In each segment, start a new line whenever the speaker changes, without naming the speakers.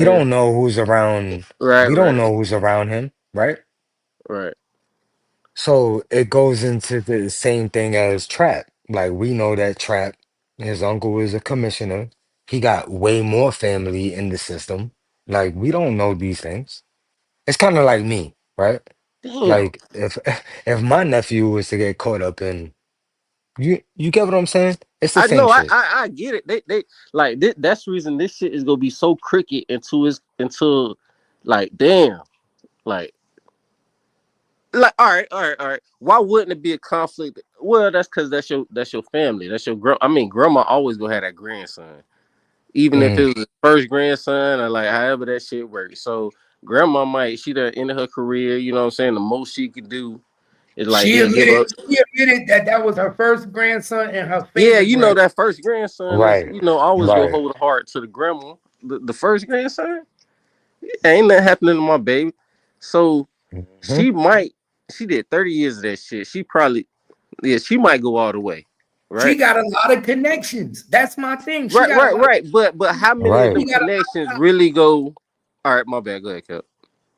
We don't know who's around.
Right,
We don't
right,
know who's around him, right?
right.
So it goes into the same thing as Trap. Like we know that Trap, his uncle is a commissioner. He got way more family in the system. Like we don't know these things. It's kind of like me, right?
Damn.
Like if if my nephew was to get caught up in you get what I'm saying? It's the
I
same
know,
shit.
I get it. They like that's the reason this shit is gonna be so cricket until like damn, like all right. Why wouldn't it be a conflict? Well, that's because that's your family. That's your I mean, grandma always gonna have that grandson, even if
Mm,
it was the first grandson or like however that shit works. So grandma might she done into her career. You know what I'm saying? The most she could do is like
She
yeah, give
admitted
up.
she admitted that that was her first grandson and her
Yeah,
favorite grandson.
that first grandson is
right,
always gonna
right.
hold a heart to the grandma. The first grandson, ain't nothing happening to my baby. So
Hmm.
she might she did 30 years of that shit. She probably she might go all the way.
She
Right?
got a lot of connections. That's my thing. She
Right,
got a
right,
lot of
right. But how many of
Right.
them
she got a
connections really go? All right, my bad. Go ahead, Kel.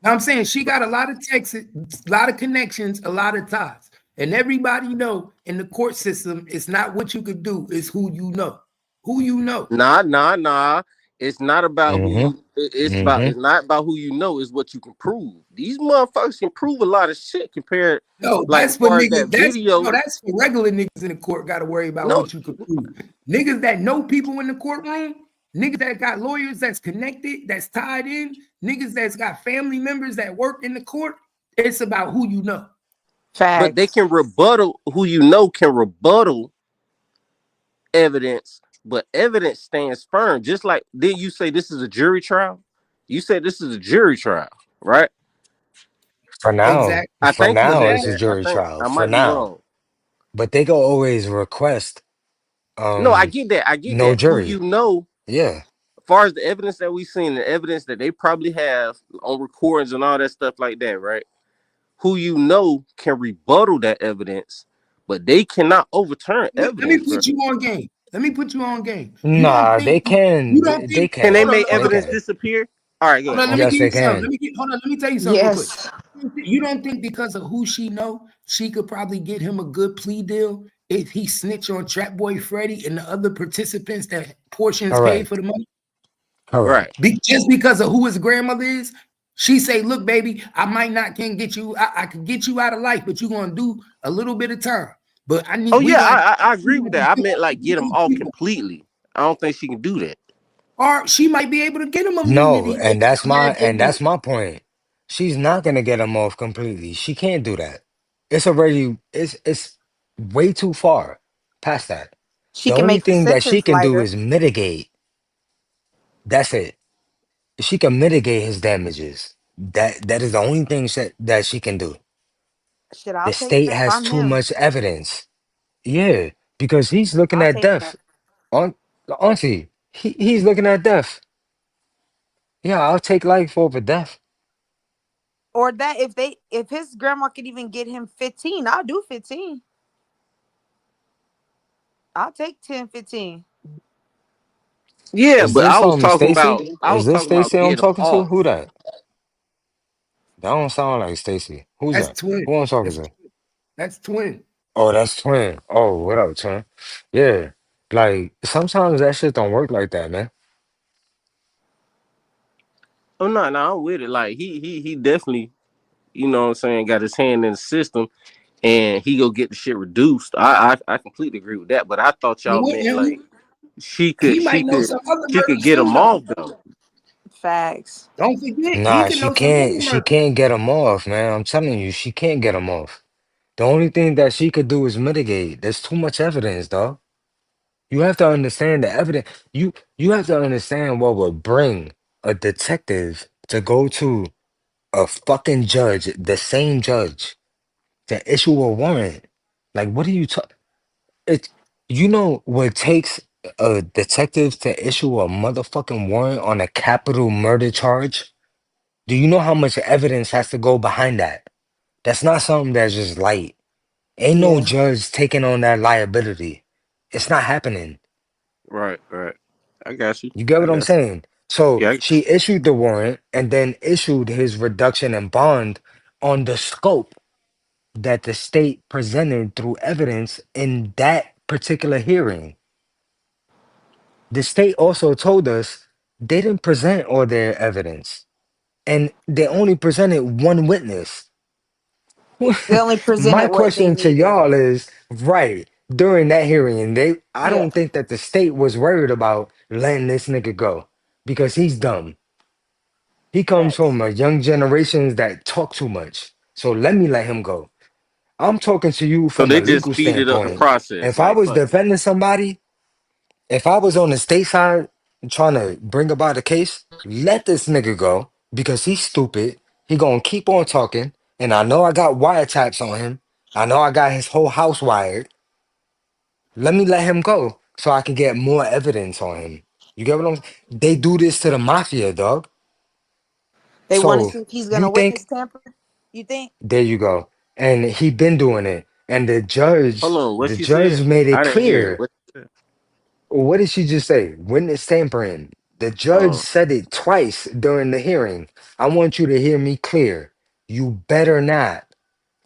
I'm saying she got a lot of texts, a lot of connections, a lot of ties. And everybody know in the court system, it's not what you could do, it's who you know. Who you know.
Nah, nah, nah. It's not about who
Hmm.
you.
Hmm.
It's not about who you know. It's what you can prove. These motherfuckers can prove a lot of shit compared,
No,
like as
that's for
far as
niggas.
that video.
That's for regular niggas in the court. Got to worry about
No,
what you could prove. Niggas that know people in the courtroom, niggas that got lawyers that's connected, that's tied in, niggas that's got family members that work in the court. It's about who you know.
but they
Facts.
can rebuttal who you know can rebuttal evidence, but evidence stands firm. Just like did you say this is a jury trial? You said this is a jury trial, right?
For now,
Exactly.
I
for
think you
For
now,
said
now,
it's a
that. I
jury
think
trial.
I
For
might be
now,
wrong.
but they can always request
No, I
um
get that. I get
no
that. Who you
jury.
know,
Yeah.
as far as the evidence that we've seen, the evidence that they probably have on recordings and all that stuff like that, right? Who you know can rebuttal that evidence, but they cannot overturn
let me
evidence, bro.
put you on game. Let me put you on game.
Nah, they
You
can.
don't
They
think,
Can they
can.
hold on,
make
They
hold on.
evidence
can.
disappear? All right, go
Hold
ahead.
on,
My
let me
bad.
Yes,
give you
they
something.
can.
Let me tell you something real quick.
Yes.
You don't think because of who she know, she could probably get him a good plea deal if he snitch on Trap Boy Freddy and the other participants that portions paid for
Correct.
the money?
Right.
Correct.
Just because of who his grandmother is, she say, "Look, baby, I might not can get you. I could get you out of life, but you're gonna do a little bit of time. But I
Oh
need we
yeah,
got."
I agree with that. I meant like get them off completely. I don't think she can do that.
Or she might be able to get him
No,
immunity if
and that's
a
my
man
and that's my point. She's not gonna get him off completely. She can't do that. It's way too far past that.
She
The
can
only
make the
thing that she
sentence
can do
lighter.
is mitigate. That's it. She can mitigate his damages. That is the only thing that she can do.
Shit, I'll
The
take
state
that if
has
I'm
too
him.
much evidence. Yeah, because he's looking
I'll
at
take that.
death. Aunt, Auntie, he's looking at death. Yeah, I'll take life over death.
Or that if his grandma could even get him 15, I'll do 15. I'll take 10, 15.
Yeah,
Is
but
this Stacy?
I
Is
was
this
talking about
Stacy I'm
get them
talking to?
off.
Who that? That don't sound like Stacy. Who's
That's
that?
twin.
Who I'm talking
That's
to?
that's twin.
Oh, that's Twin. Oh, what up, Twin? Yeah. Like sometimes that shit don't work like that, man.
Oh no, no, I'm with it. Like he definitely, what I'm saying, got his hand in the system and he go get the shit reduced. I completely agree with that. But I thought
And,
y'all
what,
meant
and
like she
he
could
might
she
know
could
some other
she could
murders
get
too,
him
though.
off though.
Facts.
Don't forget, he
Nah,
can
she
know some
can't.
other
She
murders.
can't get him off, man. I'm telling you, she can't get him off. The only thing that she could do is mitigate. There's too much evidence, dog. You have to understand the evidence. You have to understand what would bring a detective to go to a fucking judge, the same judge, to issue a warrant. Like, what are you talking? It, you know what it takes a detective to issue a motherfucking warrant on a capital murder charge? Do you know how much evidence has to go behind that? That's not something that's just light. Ain't no
Yeah.
judge taking on that liability. It's not happening.
Right, right. I got you.
You get
I
what I'm
got you.
saying? So
Yeah.
she issued the warrant and then issued his reduction in bond on the scope that the state presented through evidence in that particular hearing. The state also told us they didn't present all their evidence and they only presented one witness.
They only
My
presented what they
question to
needed.
y'all is right during that hearing, I
Yeah,
don't think that the state was worried about letting this nigga go because he's dumb. He comes
facts.
from a young generations that talk too much. So let me let him go. I'm talking to you
So
from a
they just
legal
speeded up the
standpoint.
process.
If I
Like
was
fuck it.
defending somebody, if I was on the state side trying to bring about a case, let this nigga go because he's stupid. He gonna keep on talking, and I know I got wiretaps on him. I know I got his whole house wired. Let me let him go so I can get more evidence on him. You get what I'm saying? They do this to the mafia, dog.
They want to
So
see if he's
you
gonna witness
think
tamper. You think?
there you go. And he been doing it. And
Hold on, what
the
she
judge
said?
made it
I didn't hear it.
clear.
What she said?
What did she just say? Witness tampering. The judge
Oh,
said it twice during the hearing. I want you to hear me clear. You better not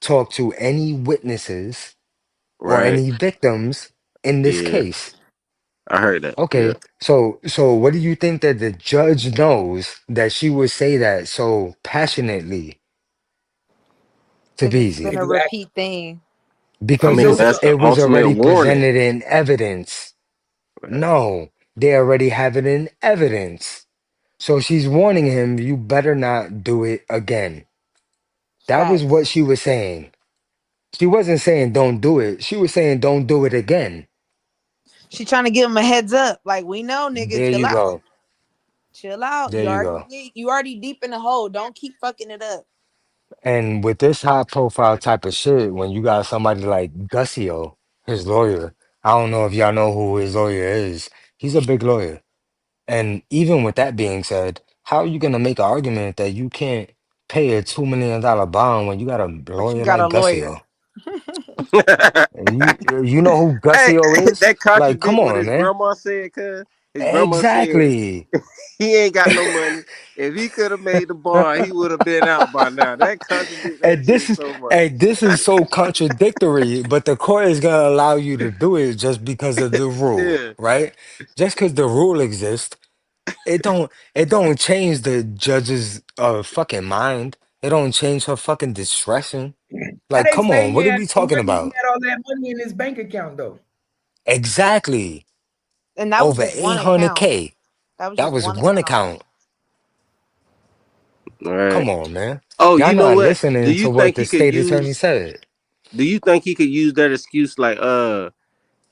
talk to any witnesses or
right.
any victims in this
Yeah,
case.
I heard that. Yeah.
Okay, so what do you think that the judge knows that she would say that so passionately to
Because it's been
Beezy?
a
Exactly.
repeat thing.
I
And
mean,
so
Because
that's the
it was
ultimate
already
warning.
presented in evidence.
Right.
No, they already have it in evidence. So she's warning him, you better not do it again. That was what
Facts.
she was saying. She wasn't saying don't do it. She was saying don't do it again.
She trying to give him a heads up. Like we know, nigga,
There
chill
you
out.
go.
Chill out.
There you go.
You already deep in the hole. Don't keep fucking it up.
And with this high profile type of shit, when you got somebody like Gusio, his lawyer, I don't know if y'all know who his lawyer is. He's a big lawyer. And even with that being said, how are you gonna make an argument that you can't pay a $2 million bond when you got a
But you
lawyer
got a
like
lawyer.
Gusio? You know who
Hey,
Gusio is?
that
Like, come
contradict what
on,
his
man.
grandma said, cuz his grandma said
Exactly.
he ain't got no money. If he could have made the bar, he would have been out by now. That contradict that shit so much.
This is so contradictory, but the court is gonna allow you to do it just because of the rule,
Yeah.
right? Just because the rule exists, it don't change the judge's fucking mind. It don't change her fucking discretion.
how
Like,
they
come
say
on,
he
what are
had
we
no
talking
money, he
about?
had all that money in his bank account though.
Exactly.
And that was
Over
just one account.
800K.
That was
That
just
was
one
one
account.
account.
All right.
Come on, man.
Oh,
Y'all
you know
not
what? Do
listening
you
to what
think
the
he could
state attorney
use?
said.
Do you think he could use that excuse like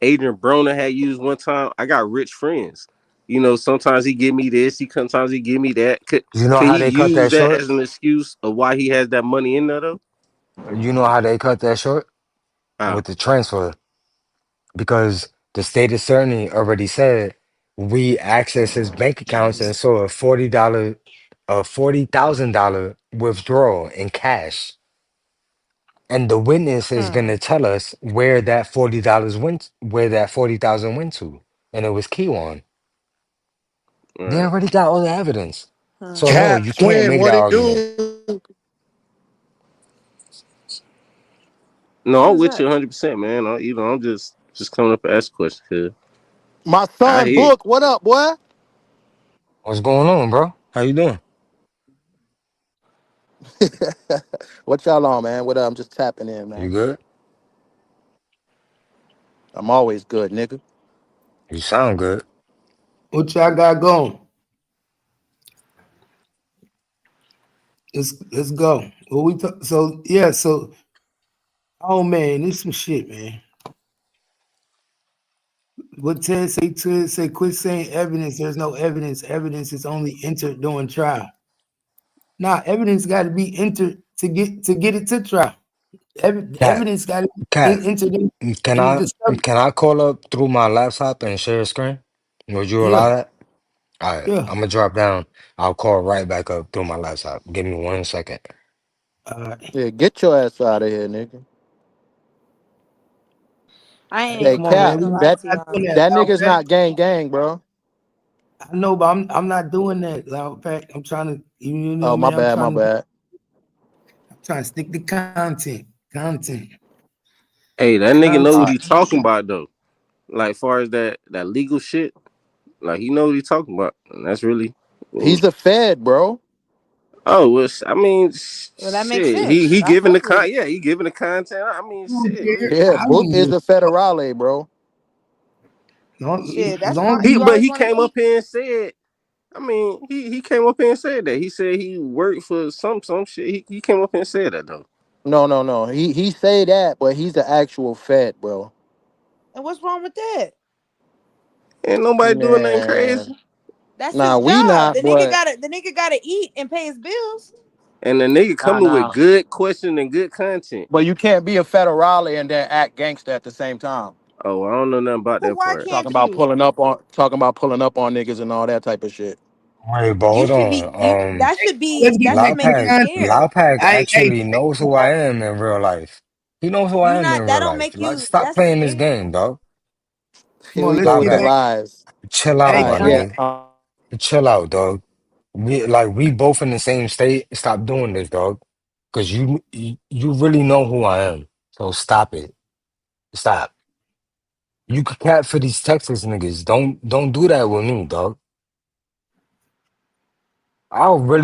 Adrian Broner had used one time? I got rich friends. You know, sometimes he give me this, sometimes he give me that.
You know
Can
how
he
they cut
use
that
that
short?
as an excuse of why he has that money in there though?
You know how they cut that short?
Ah,
With the transfer. Because the state attorney already said we access his bank accounts and saw a $40,000 withdrawal in cash. And the witness is
Hmm.
gonna tell us where that $40 went, where that 40,000 went to. And it was Kiwan.
all
They
right.
already got all the evidence.
Hmm.
So no,
Cap
you can't
Twin,
make
what
that
it
argument.
do?
No,
Who
I'm
is
with
that?
you 100%, man. I'm just coming up and ask questions because
My
I
son
hear you.
Book, what up, boy?
What's going on, bro? How you doing?
What y'all on, man? What up? I'm just tapping in,
You
man.
good?
I'm always good, nigga.
You sound good.
What y'all got going? Let's go. Well, so yeah, so oh man, this some shit, man. What Ted say, quit saying evidence. There's no evidence. Evidence is only entered during trial. Nah, evidence got to be entered to get it to trial.
Cat,
Evidence got to be
cat.
entered
Can
in the
I
discovery.
can I call up through my laptop and share a screen? Would you allow
Yeah,
that? All right,
yeah.
I'm gonna drop down. I'll call right back up through my laptop. Give me 1 second.
Uh,
Yeah, get your ass out of here, nigga.
I
hey,
Hey,
ain't
come on,
I ain't
Cap,
man.
gonna
We
lie
that
to
not
y'all.
doing that.
that
Out
nigga's
back.
not gang gang, bro.
I know, but I'm not doing that, Loud Pack. I'm trying to, you know
Oh,
what I
my
mean?
bad, my bad.
I'm trying to stick to content. Content.
Hey, that nigga know
All
what
Content.
right.
he talking about though. Like far as that legal shit, like he know what he talking about. And that's really
He's the Fed, bro.
oh well, I mean
Well, that makes
shit.
sense.
He
I
giving the
fuck with it.
yeah, he giving the content. I mean
I don't
shit.
care.
Yeah,
I
Book
don't
is
give
the Federale, bro.
Shit,
a
that's
long
fine.
He
You
but
always
he
want to
came up
keep.
here and said, I mean, he came up here and said that. He said he worked for some shit. He came up here and said that though.
No, no, no. He say that, but he's the actual Fed, bro.
And what's wrong with that?
Ain't nobody doing nothing
Man.
crazy.
That's
Nah,
his
we
job.
not, but
The nigga gotta eat and pay his bills.
And the nigga
nah,
coming with
nah.
good question and good content.
But you can't be a Federale and then act gangster at the same time.
Oh, I don't know nothing about
But
that
why
part.
Talking
can't
about
you?
pulling up on niggas and all that type of shit.
Wait, but
You
hold
should be you.
on.
That should
Let's
be.
get
That
back
should make
to
you
content.
scared.
Loudpack
Hey,
actually knows who I am in real life. He knows who I
You
am in
not. That
real
don't
life.
make
Like,
you.
stop
That's
playing this
scary.
game, dog.
come
Here
on,
we
let's
go with
get
the
Loudpack,
back.
lies.
chill
All
out,
Hey,
my
right, yeah.
nigga. Chill out, dog. We both in the same state. Stop doing this, dog. Cause you really know who I am. So stop it. Stop. You could cap for these Texas niggas. Don't do that with me, dog. I'll really